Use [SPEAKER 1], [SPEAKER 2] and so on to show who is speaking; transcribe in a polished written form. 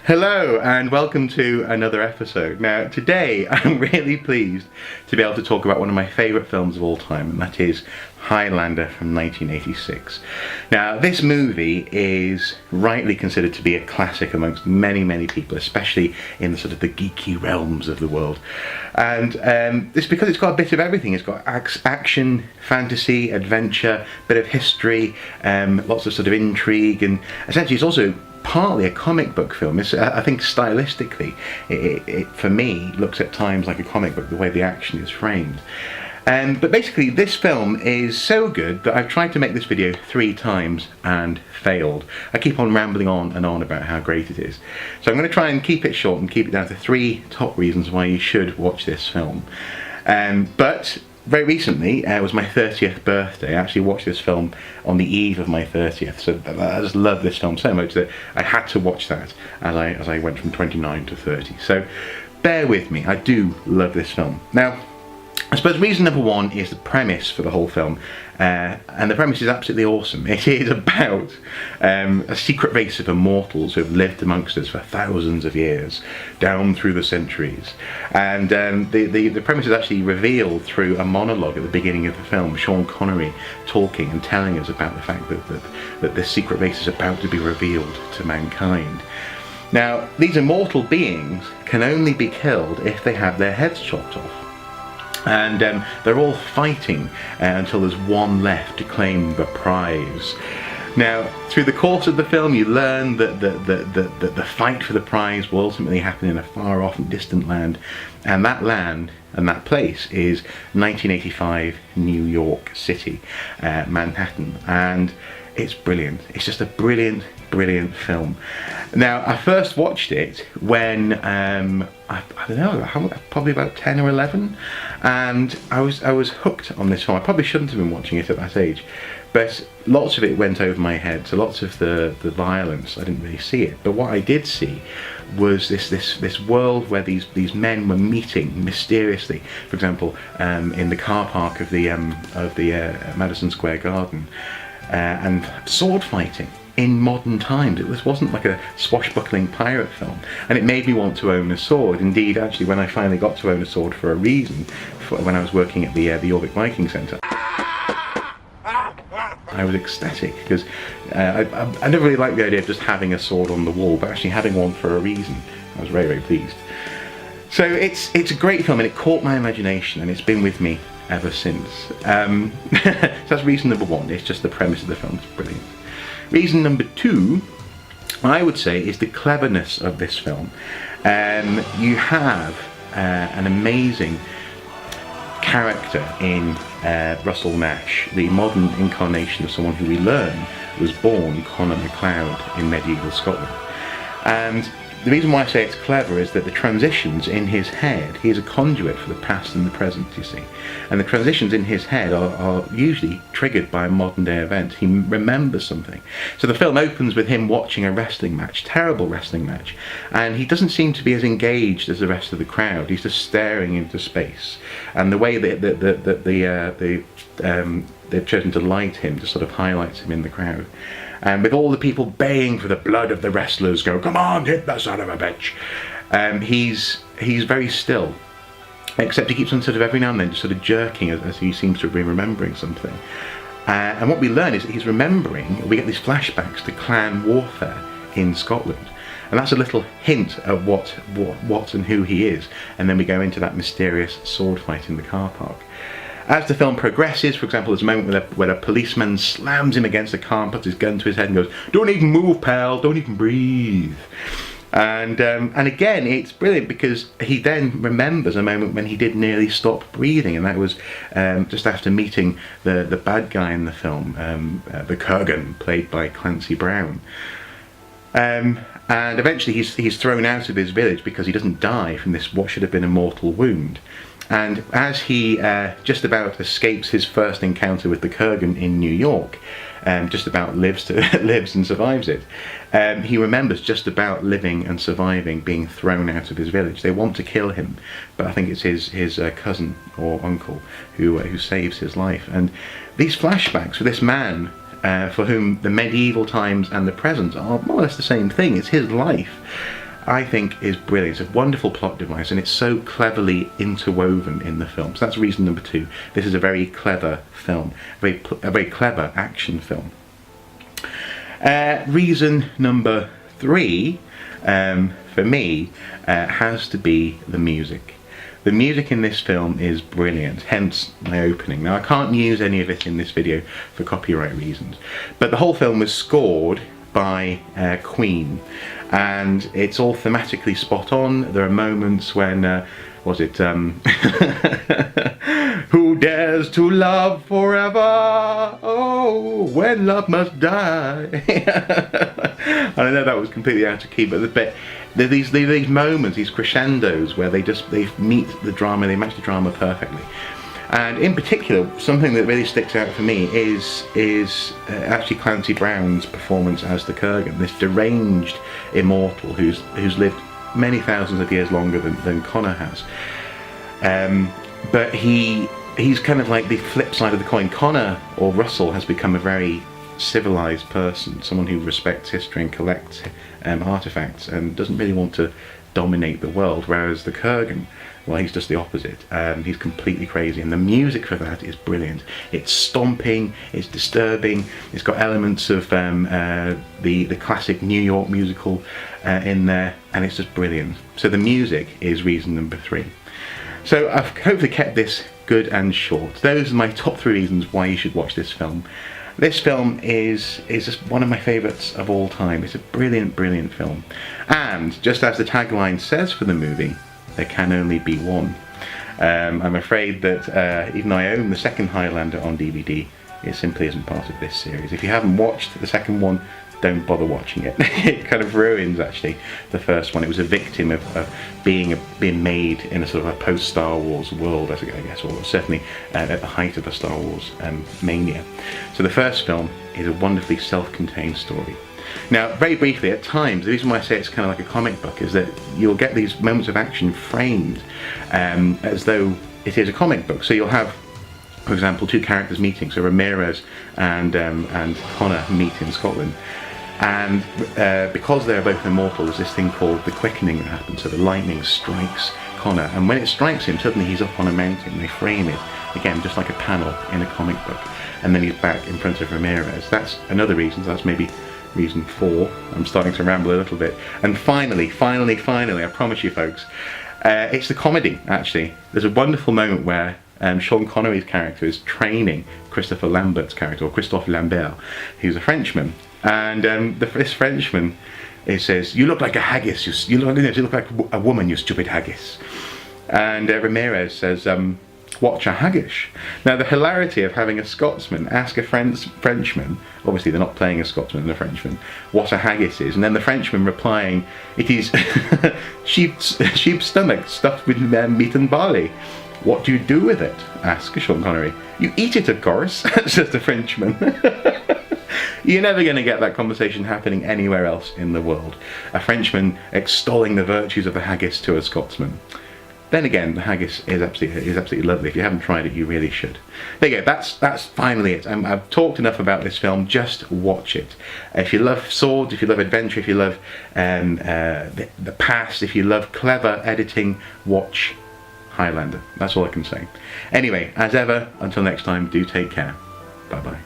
[SPEAKER 1] Hello and welcome to another episode. Now today I'm really pleased to be able to talk about one of my favourite films of all time, and that is Highlander from 1986. Now this movie is rightly considered to be a classic amongst many people, especially in the sort of the geeky realms of the world. And it's because it's got a bit of everything. It's got action, fantasy, adventure, bit of history, lots of sort of intrigue, and essentially it's also partly a comic book film. I think stylistically, it for me looks at times like a comic book, the way the action is framed. But basically this film is so good that I've tried to make this video 3 times and failed. I keep on rambling on and on about how great it is. So I'm going to try and keep it short and keep it down to 3 top reasons why you should watch this film. But very recently, it was my 30th birthday. I actually watched this film on the eve of my 30th, so I just love this film so much that I had to watch that as I went from 29 to 30. So bear with me, I do love this film. Now, I suppose reason number 1 is the premise for the whole film, and the premise is absolutely awesome. It is about a secret race of immortals who have lived amongst us for thousands of years, down through the centuries. And the premise is actually revealed through a monologue at the beginning of the film, Sean Connery talking and telling us about the fact that this secret race is about to be revealed to mankind. Now, these immortal beings can only be killed if they have their heads chopped off. And they're all fighting until there's one left to claim the prize. Now, through the course of the film, you learn that the fight for the prize will ultimately happen in a far off and distant land, and that place is 1985 New York City, Manhattan, and it's brilliant. It's just a brilliant film. Now, I first watched it when I don't know, probably about 10 or 11, and I was hooked on this film. I probably shouldn't have been watching it at that age, but lots of it went over my head. So lots of the violence, I didn't really see it. But what I did see was this world where these men were meeting mysteriously. For example, in the car park of the Madison Square Garden, and sword fighting in modern times. It wasn't like a swashbuckling pirate film, and it made me want to own a sword. Indeed, actually, when I finally got to own a sword for a reason, when I was working at the Jorvik Viking Centre, I was ecstatic, because I never really liked the idea of just having a sword on the wall, but actually having one for a reason. I was very pleased. So it's a great film, and it caught my imagination, and it's been with me ever since. So that's reason number 1. It's just the premise of the film. It's brilliant. Reason number 2, I would say, is the cleverness of this film. You have an amazing character in Russell Nash, the modern incarnation of someone who we learn was born Connor MacLeod in medieval Scotland. And the reason why I say it's clever is that the transitions in his head, he is a conduit for the past and the present, you see. And the transitions in his head are usually triggered by a modern day event. He remembers something. So the film opens with him watching a wrestling match, terrible wrestling match, and he doesn't seem to be as engaged as the rest of the crowd. He's just staring into space. And the way that they've chosen to light him just sort of highlights him in the crowd. And with all the people baying for the blood of the wrestlers, go, come on, hit that son of a bitch. He's very still, except he keeps on sort of every now and then just sort of jerking as he seems to be remembering something. And what we learn is that he's remembering, we get these flashbacks to clan warfare in Scotland. And that's a little hint of what and who he is. And then we go into that mysterious sword fight in the car park. As the film progresses, for example, there's a moment where a policeman slams him against the car and puts his gun to his head and goes, "Don't even move, pal, don't even breathe." And again, it's brilliant because he then remembers a moment when he did nearly stop breathing, and that was just after meeting the bad guy in the film, the Kurgan, played by Clancy Brown. And eventually he's thrown out of his village because he doesn't die from this what should have been a mortal wound. And as he just about escapes his first encounter with the Kurgan in New York, just about lives and survives it, he remembers just about living and surviving being thrown out of his village. They want to kill him, but I think it's his cousin or uncle who saves his life. And these flashbacks for this man for whom the medieval times and the present are more or less the same thing. It's his life. I think is brilliant. It's a wonderful plot device, and it's so cleverly interwoven in the film. So that's reason number 2. This is a very clever film, a very clever action film. Reason number 3, for me, has to be the music. The music in this film is brilliant, hence my opening. Now, I can't use any of it in this video for copyright reasons, but the whole film was scored by Queen, and it's all thematically spot on. There are moments when, who dares to love forever? Oh, when love must die. I know that was completely out of key, but there are these moments, these crescendos, where they meet the drama, they match the drama perfectly. And in particular, something that really sticks out for me is actually Clancy Brown's performance as the Kurgan, this deranged immortal who's lived many thousands of years longer than Connor has. But he's kind of like the flip side of the coin. Connor, or Russell, has become a very civilized person, someone who respects history and collects artifacts and doesn't really want to dominate the world, whereas the Kurgan, well, he's just the opposite. He's completely crazy, and the music for that is brilliant. It's stomping, it's disturbing, it's got elements of the classic New York musical in there, and it's just brilliant. So the music is reason number 3. So I've hopefully kept this good and short. Those are my top 3 reasons why you should watch this film. This film is just one of my favourites of all time. It's a brilliant, brilliant film. And just as the tagline says for the movie, there can only be one. I'm afraid that even though I own the second Highlander on DVD, it simply isn't part of this series. If you haven't watched the second one, don't bother watching it. It kind of ruins, actually, the first one. It was a victim of being made in a sort of a post-Star Wars world, I guess, or certainly at the height of the Star Wars mania. So the first film is a wonderfully self-contained story. Now, very briefly, at times, the reason why I say it's kind of like a comic book is that you'll get these moments of action framed as though it is a comic book. So you'll have, for example, 2 characters meeting. So Ramirez and Connor meet in Scotland. And because they're both immortal, there's this thing called the quickening that happens. So the lightning strikes Connor, and when it strikes him, suddenly he's up on a mountain. They frame it, again, just like a panel in a comic book. And then he's back in front of Ramirez. That's another reason. So that's maybe reason 4. I'm starting to ramble a little bit. And finally, I promise you folks, it's the comedy, actually. There's a wonderful moment where Sean Connery's character is training Christopher Lambert's character, or Christophe Lambert, who's a Frenchman. And this Frenchman, it says, "You look like a haggis. You look like a woman, you stupid haggis." And Ramirez says, "What's a haggis?" Now, the hilarity of having a Scotsman ask a Frenchman, obviously they're not playing a Scotsman and a Frenchman, what a haggis is, and then the Frenchman replying, "It is sheep's stomach stuffed with meat and barley." "What do you do with it?" asks Sean Connery. "You eat it, of course," says the Frenchman. You're never going to get that conversation happening anywhere else in the world. A Frenchman extolling the virtues of the haggis to a Scotsman. Then again, the haggis is absolutely lovely. If you haven't tried it, you really should. There you go. That's finally it. I've talked enough about this film. Just watch it. If you love swords, if you love adventure, if you love the past, if you love clever editing, watch Highlander. That's all I can say. Anyway, as ever, until next time, do take care. Bye bye.